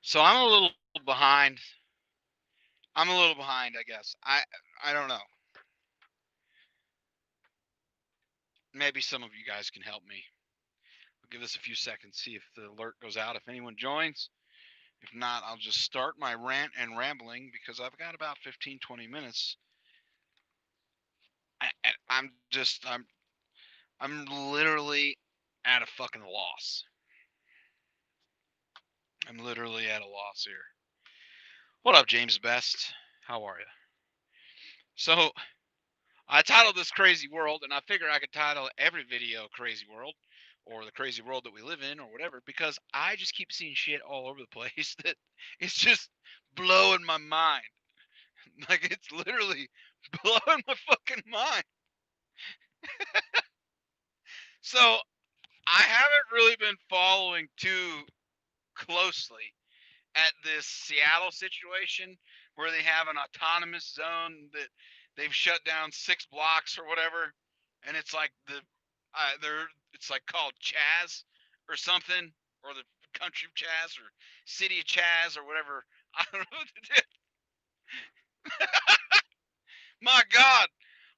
So I'm a little behind. I'm a little behind, I guess. I don't know. Maybe some of you guys can help me. I'll give this a few seconds, see if the alert goes out, if anyone joins. If not, I'll just start my rant and rambling because I've got about 15, 20 minutes. I'm just, I'm literally at a fucking loss. I'm literally at a loss here. What up, James Best? How are you? So, I titled this Crazy World, and I figure I could title every video Crazy World, or the crazy world that we live in, or whatever, because I just keep seeing shit all over the place that it's just blowing my mind. Like, it's literally blowing my fucking mind. So, I haven't really been following too closely at this Seattle situation where they have an autonomous zone that they've shut down 6 blocks or whatever, and it's like they're it's like called CHAZ or something, or the country of CHAZ or city of CHAZ or whatever. I don't know what to do. My God,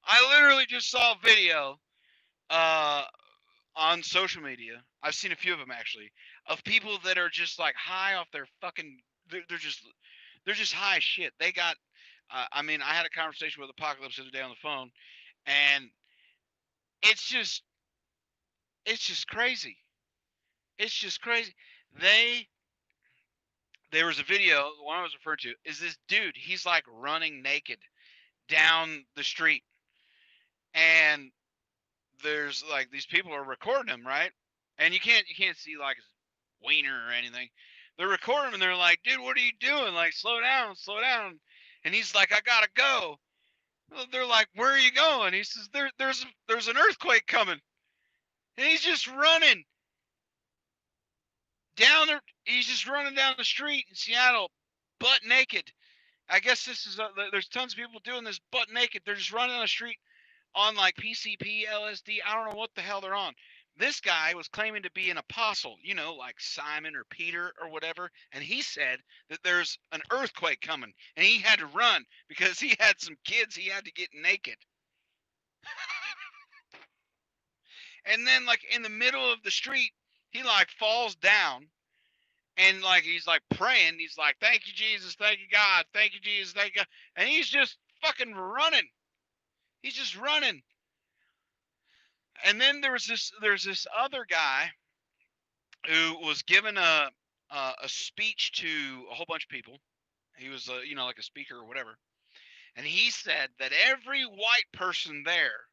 I literally just saw a video uh on social media. I've seen a few of them actually of people that are just like high off their fucking. They're just high as shit. They got. I mean, I had a conversation with Apocalypse the other day on the phone, and it's just it's just crazy. It's just crazy. They there was a video. The one I was referring to is this dude. He's like running naked down the street, and there's like these people are recording him, right? And you can't see like his wiener or anything. They're recording him and they're like, dude, what are you doing? Like, slow down, slow down. And he's like, I gotta go. Well, they're like, where are you going? He says, there's an earthquake coming. And he's just running down there. He's just running down the street in Seattle, butt naked. I guess this is there's tons of people doing this butt naked. They're just running on the street on like PCP, LSD. I don't know what the hell they're on. This guy was claiming to be an apostle, like Simon or Peter or whatever, and he said that there's an earthquake coming and he had to run because he had some kids he had to get naked. And then like in the middle of the street, he like falls down and like he's like praying. He's like, "Thank you, Jesus. Thank you, God. Thank you, Jesus. Thank you, God." And he's just fucking running. He's just running. And then there's this other guy who was given a speech to a whole bunch of people. He was like a speaker or whatever, and he said that every white person there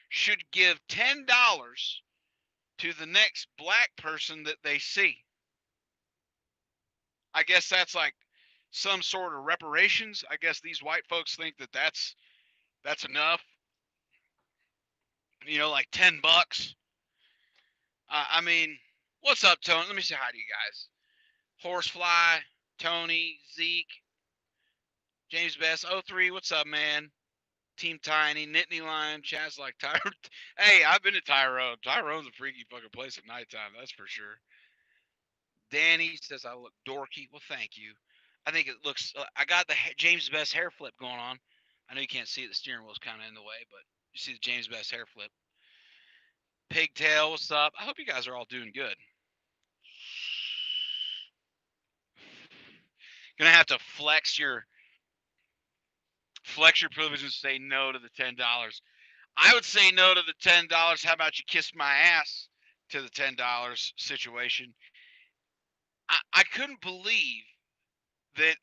should give $10 to the next black person that they see. I guess that's like some sort of reparations. I guess these white folks think that that's enough. Like $10. I mean, what's up, Tony? Let me say hi to you guys. Horsefly, Tony, Zeke, James Best, 03, what's up, man? Team Tiny, Nittany Lion, Chaz like Tyrone. Hey, I've been to Tyrone. Tyrone's a freaky fucking place at nighttime, that's for sure. Danny says I look dorky. Well, thank you. I think it looks. I got the James Best hair flip going on. I know you can't see it. The steering wheel's kind of in the way, but you see the James Best hair flip. Pigtail, what's up? I hope you guys are all doing good. Gonna have to flex your privilege and say no to the $10. I would say no to the $10. How about you kiss my ass to the $10 situation? I couldn't believe that.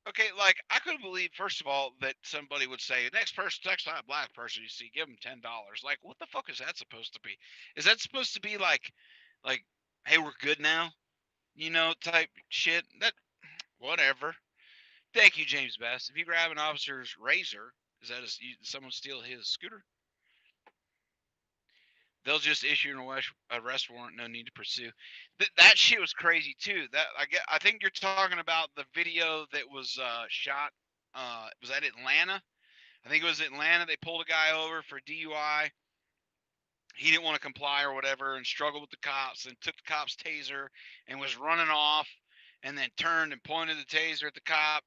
Okay, like I couldn't believe first of all that somebody would say next time black person you see, give them $10. Like, what the fuck is that supposed to be? Is that supposed to be like, hey, we're good now, type shit? That whatever. Thank you, James Best. If you grab an officer's razor, is that someone steal his scooter? They'll just issue an arrest warrant, no need to pursue. That shit was crazy too. I think you're talking about the video that was shot. Was that Atlanta? I think it was Atlanta. They pulled a guy over for DUI. He didn't want to comply or whatever, and struggled with the cops, and took the cops' taser, and was running off. and then turned and pointed the taser at the cop,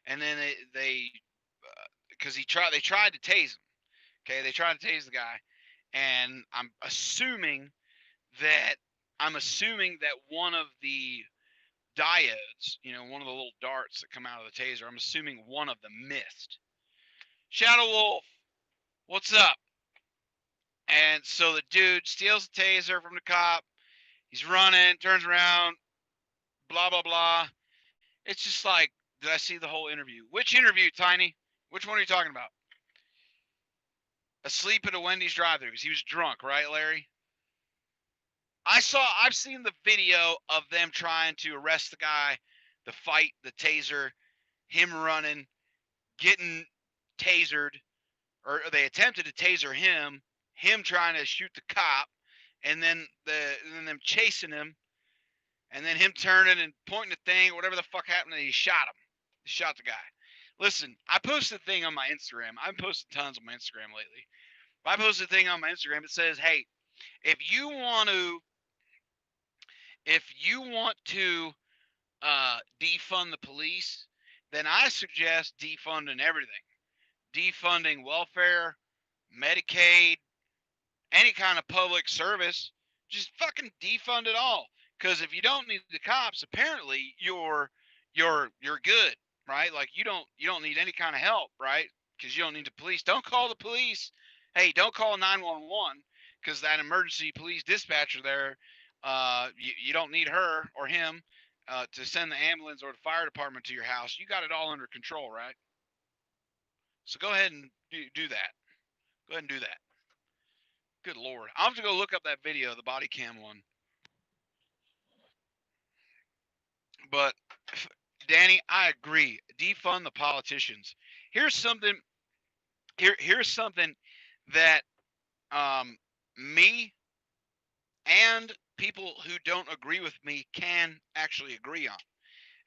and then they because they tried to tase him. Okay, they tried to tase the guy, and that I'm assuming that one of the diodes, one of the little darts that come out of the taser, I'm assuming one of them missed. Shadow Wolf, what's up? And so the dude steals the taser from the cop. He's running, turns around, blah blah blah. It's just like, did I see the whole interview? Which interview, Tiny? Which one are you talking about? Asleep at a Wendy's drive-thru because he was drunk, right, Larry? I've seen the video of them trying to arrest the guy, the fight, the taser, him running, getting tasered, or they attempted to taser him trying to shoot the cop, and then them chasing him, and then him turning and pointing the thing, whatever the fuck happened, and he shot him. He shot the guy. Listen, I posted a thing on my Instagram. I've posted tons on my Instagram lately. I posted a thing on my Instagram that says, "Hey, if you want to defund the police, then I suggest defunding everything. Defunding welfare, Medicaid, any kind of public service. Just fucking defund it all. Because if you don't need the cops, apparently you're good, right? Like you don't need any kind of help, right? Because you don't need the police. Don't call the police. Hey, don't call 911 because that emergency police dispatcher there, you don't need her or him to send the ambulance or the fire department to your house. You got it all under control, right? So go ahead and do that. Go ahead and do that. Good Lord. I'll have to go look up that video, the body cam one. But Danny, I agree. Defund the politicians. Here's something. Here's something that me and people who don't agree with me can actually agree on.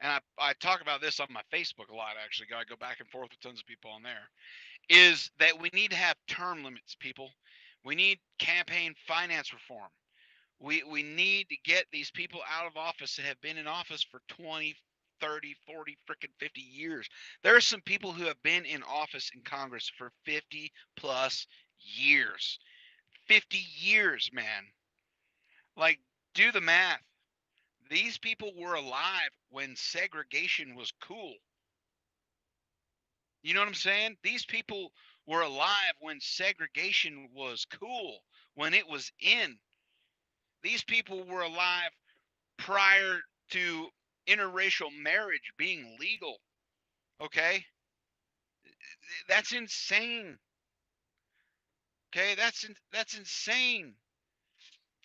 And I talk about this on my Facebook a lot. Actually, I go back and forth with tons of people on there. Is that we need to have term limits, people. We need campaign finance reform. We need to get these people out of office that have been in office for 20, 30, 40, freaking 50 years. There are some people who have been in office in Congress for 50 plus years. 50 years, man. Like, do the math. These people were alive when segregation was cool. You know what I'm saying? These people were alive when segregation was cool, when it was in. These people were alive prior to interracial marriage being legal. Okay? That's insane. Okay? That's insane.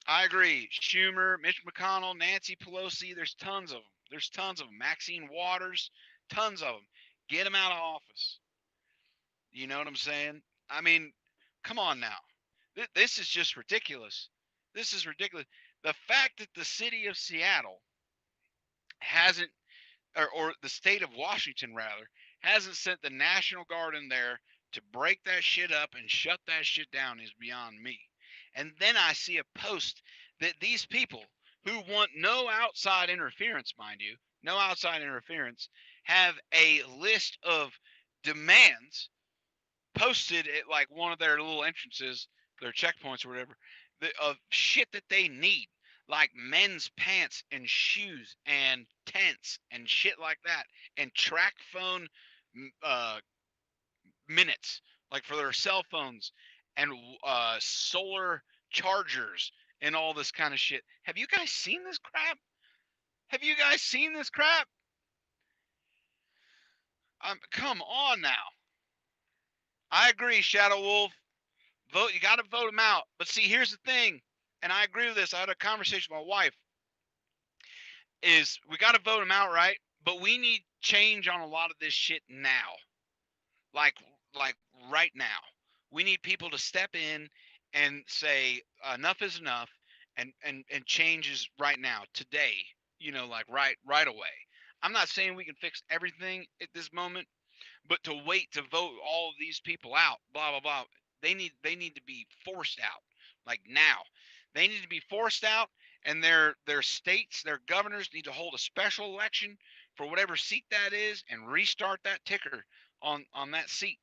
I agree. Schumer, Mitch McConnell, Nancy Pelosi, there's tons of them. There's tons of them. Maxine Waters, tons of them. Get them out of office. You know what I'm saying? I mean, come on now. This is just ridiculous. This is ridiculous. The fact that the city of Seattle hasn't, or the state of Washington rather, hasn't sent the National Guard in there to break that shit up and shut that shit down is beyond me. And then I see a post that these people who want no outside interference, mind you, no outside interference, have a list of demands posted at like one of their little entrances, their checkpoints or whatever, of shit that they need, like men's pants and shoes and tents and shit like that, and track phone minutes, like for their cell phones, and solar chargers and all this kind of shit. Have you guys seen this crap? Have you guys seen this crap? Come on now. I agree, Shadow Wolf. Vote. You got to vote them out. But see, here's the thing, and I agree with this. I had a conversation with my wife. Is we got to vote them out, right? But we need change on a lot of this shit now. Like right now. We need people to step in and say enough is enough, and changes right now, today. Like right away. I'm not saying we can fix everything at this moment, but to wait to vote all of these people out, blah blah blah. They need to be forced out, like now. They need to be forced out, and their states, their governors need to hold a special election for whatever seat that is and restart that ticker on that seat.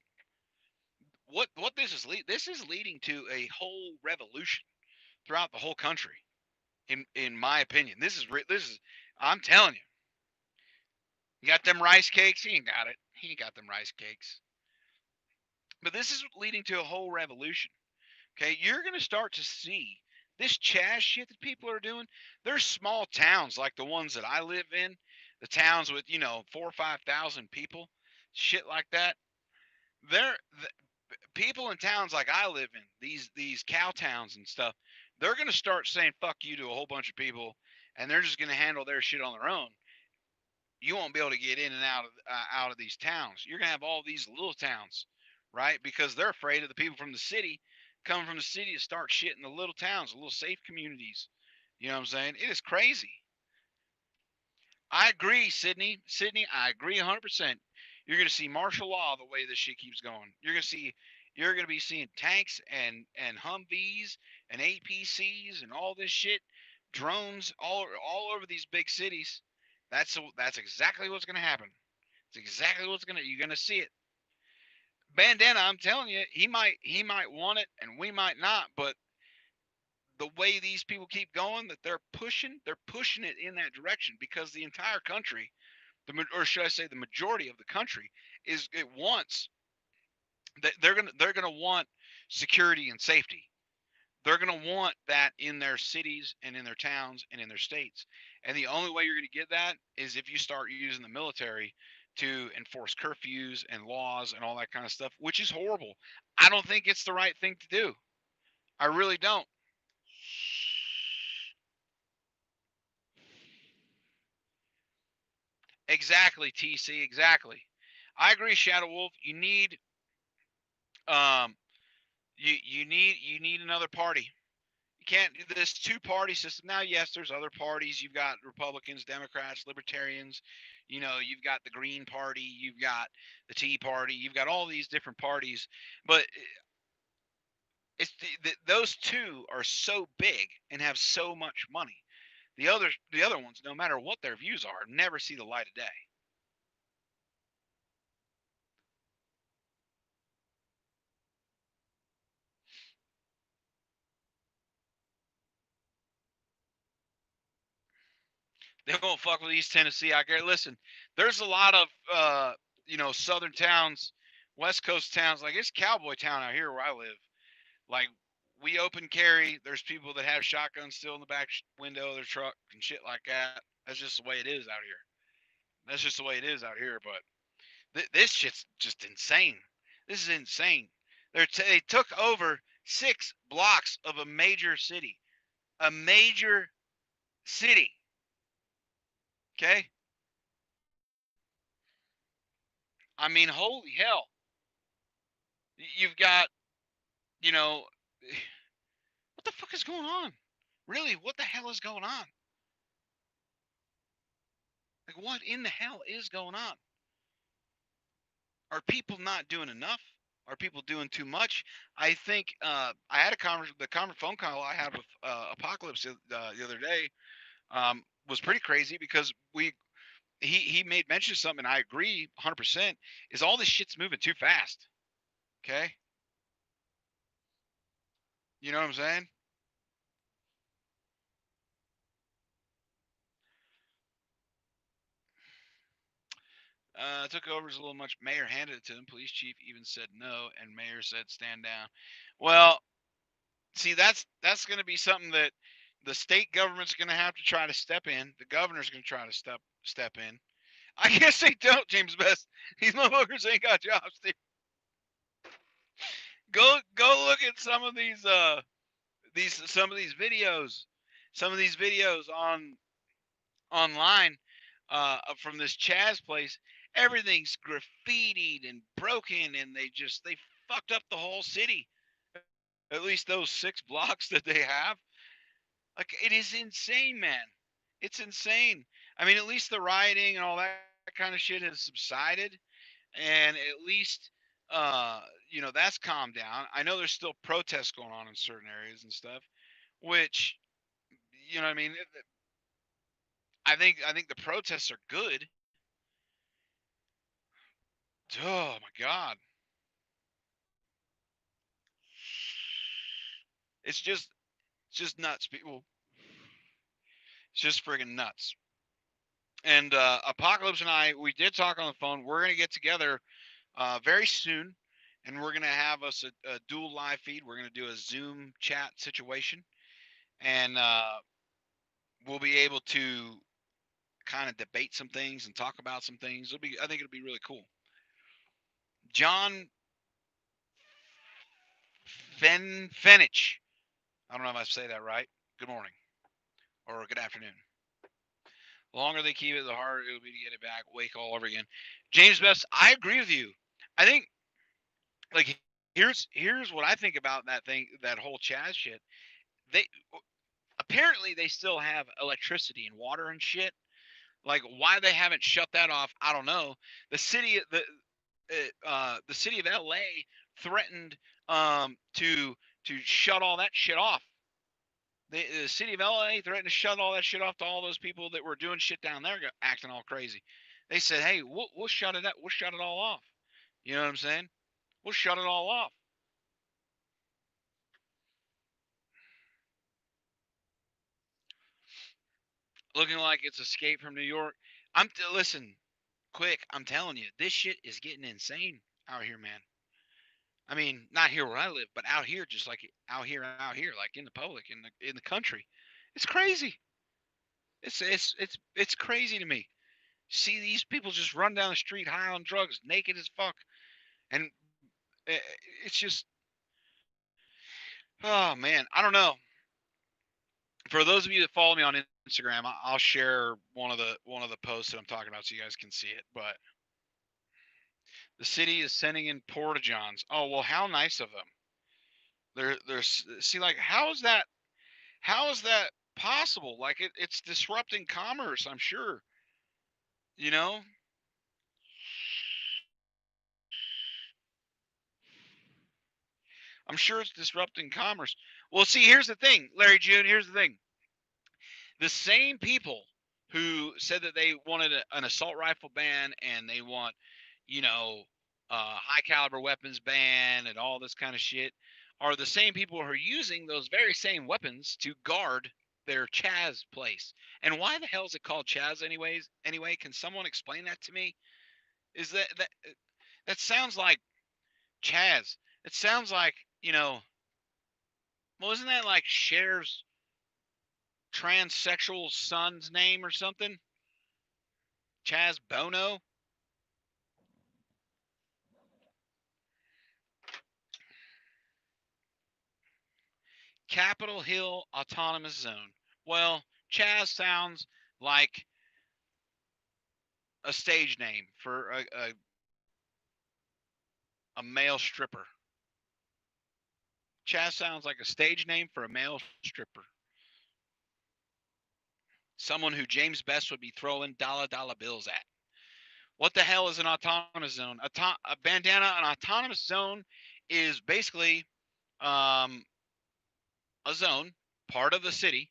What this is leading to a whole revolution throughout the whole country. In my opinion, this is I'm telling you. You got them rice cakes? He ain't got it. He ain't got them rice cakes. But this is leading to a whole revolution. Okay, you're gonna start to see this CHAZ shit that people are doing. There's small towns like the ones that I live in, the towns with 4 or 5 thousand people, shit like that. They're people in towns like I live in, these cow towns and stuff. They're gonna start saying fuck you to a whole bunch of people, and they're just gonna handle their shit on their own. You won't be able to get in and out of these towns. You're gonna have all these little towns, right? Because they're afraid of the people from the city coming from the city to start shit in the little towns, the little safe communities. You know what I'm saying? It is crazy. I agree, Sydney. Sydney, I agree 100%. You're gonna see martial law the way this shit keeps going. You're gonna be seeing tanks and Humvees and APCs and all this shit, drones all over these big cities. That's exactly what's gonna happen. It's exactly you're gonna see it. Bandana, I'm telling you, he might want it and we might not, but the way these people keep going, that they're pushing it in that direction because the entire country, or should I say, the majority of the country is it wants that they're gonna want security and safety. They're going to want that in their cities and in their towns and in their states. And the only way you're going to get that is if you start using the military to enforce curfews and laws and all that kind of stuff, which is horrible. I don't think it's the right thing to do. I really don't. Exactly, TC, exactly. I agree, Shadow Wolf. Um you need another party. You can't do this two-party system. Now, yes, there's other parties. You've got Republicans, Democrats, Libertarians. You've got the Green Party. You've got the Tea Party. You've got all these different parties. But those two are so big and have so much money. The other ones, no matter what their views are, never see the light of day. They won't fuck with East Tennessee out there. Listen, there's a lot of southern towns, West Coast towns, like it's cowboy town out here where I live. Like we open carry. There's people that have shotguns still in the back window of their truck and shit like that. That's just the way it is out here. That's just the way it is out here. But this shit's just insane. This is insane. They took over 6 blocks of a major city. A major city. Okay. I mean, holy hell. You've got, you know, what the fuck is going on? Really, what the hell is going on? Like, what in the hell is going on? Are people not doing enough? Are people doing too much? I think I had the phone call I had with Apocalypse the other day was pretty crazy because he made mention of something, and I agree 100%. Is all this shit's moving too fast? Okay, you know what I'm saying? Took over as a little much. Mayor handed it to him. Police chief even said no, and mayor said stand down. Well, see, that's going to be something that the state government's going to have to try to step in. The governor's going to try to step in. I guess they don't, James Best. These motherfuckers ain't got jobs. Dude. Go look at some of these videos, on online from this CHAZ place. Everything's graffitied and broken, and they fucked up the whole city. At least those 6 blocks that they have. Like it is insane, man. It's insane. I mean, at least the rioting and all that kind of shit has subsided, and at least that's calmed down. I know there's still protests going on in certain areas and stuff, which You know what I mean? I think the protests are good. Oh my god, it's just nuts, people. It's just friggin' nuts. And Apocalypse and I, we did talk on the phone. We're gonna get together very soon, and we're gonna have us a dual live feed. We're gonna do a Zoom chat situation, and we'll be able to kind of debate some things and talk about some things. I think it'll be really cool. John Fenich. I don't know if I say that right. Good morning or good afternoon. The longer they keep it, the harder it'll be to get it back. Wake all over again. James Best, I agree with you. I think like here's what I think about that thing, that whole CHAZ shit. They apparently they still have electricity and water and shit. Like why they haven't shut that off, I don't know. The city the city of LA threatened to shut all that shit off. The city of LA threatened to shut all that shit off to all those people that were doing shit down there, acting all crazy. They said, "Hey, we'll shut it up. We'll shut it all off." You know what I'm saying? We'll shut it all off. Looking like it's Escape from New York. Listen, quick. I'm telling you, this shit is getting insane out here, man. I mean, not here where I live, but out here, just like out here, like in the public, in the country. It's crazy. It's crazy to me. See these people just run down the street high on drugs, naked as fuck, and it's just, oh man, I don't know. For those of you that follow me on Instagram, I'll share one of the posts that I'm talking about so you guys can see it. But the city is sending in porta johns. Oh well, how nice of them. They're see, like how is that possible? Like it's disrupting commerce, I'm sure. You know, I'm sure it's disrupting commerce. Well, see, here's the thing, Larry June. Here's the thing. The same people who said that they wanted an assault rifle ban and they want, you know, high caliber weapons ban and all this kind of shit are the same people who are using those very same weapons to guard their CHAZ place. And why the hell is it called CHAZ anyways? Anyway, can someone explain that to me? Is that sounds like CHAZ? It sounds like, well, isn't that like Cher's transsexual son's name or something? Chaz Bono? Capitol Hill Autonomous Zone. Well, Chaz sounds like a stage name for a male stripper. Chaz sounds like a stage name for a male stripper. Someone who James Best would be throwing dollar bills at. What the hell is an autonomous zone? A bandana, an autonomous zone is basically um, a zone, part of the city,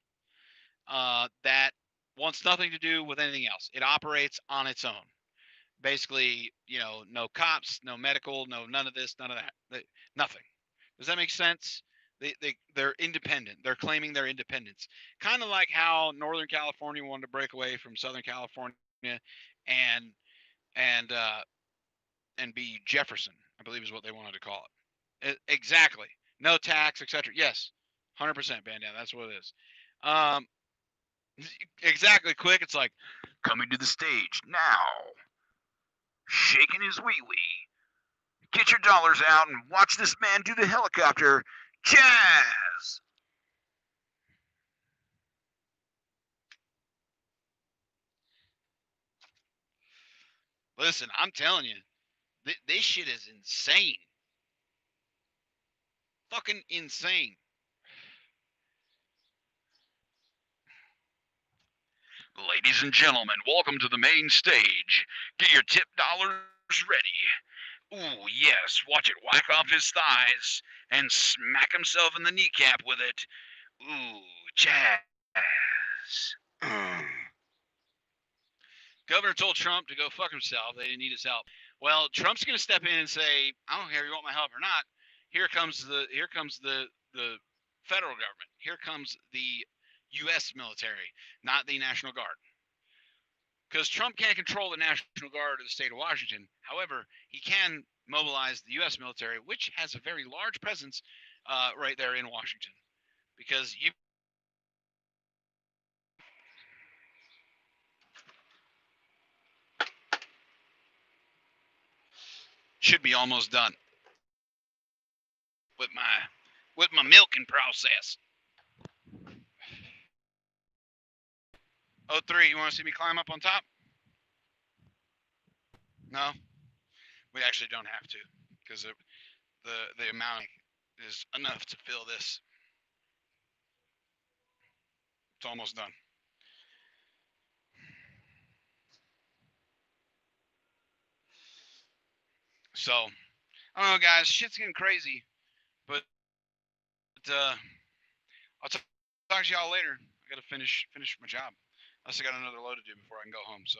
that wants nothing to do with anything else. It operates on its own. Basically, no cops, no medical, no none of this, none of that, nothing. Does that make sense? They're independent. They're claiming their independence, kind of like how Northern California wanted to break away from Southern California, and and uh, and be Jefferson, I believe is what they wanted to call it. Exactly. No tax, etc. Yes, 100% bandana. That's what it is. Um, exactly. Quick. It's like coming to the stage now, shaking his wee wee. Get your dollars out and watch this man do the helicopter. CHAZ! Listen, I'm telling you, this shit is insane. Fucking insane. Ladies and gentlemen, welcome to the main stage. Get your tip dollars ready. Ooh, yes, watch it whack off his thighs and smack himself in the kneecap with it. Ooh, CHAZ. Governor told Trump to go fuck himself. They didn't need his help. Well, Trump's going to step in and say, "I don't care if you want my help or not. Here comes the federal government. Here comes the U.S. military, not the National Guard." Because Trump can't control the National Guard of the state of Washington. However, he can mobilize the U.S. military, which has a very large presence right there in Washington. Because you should be almost done with my milking process. 03, you want to see me climb up on top? No, we actually don't have to, because the amount is enough to fill this. It's almost done. So, I don't know, guys. Shit's getting crazy, but I'll talk to y'all later. I gotta finish my job. I also got another load to do before I can go home. So.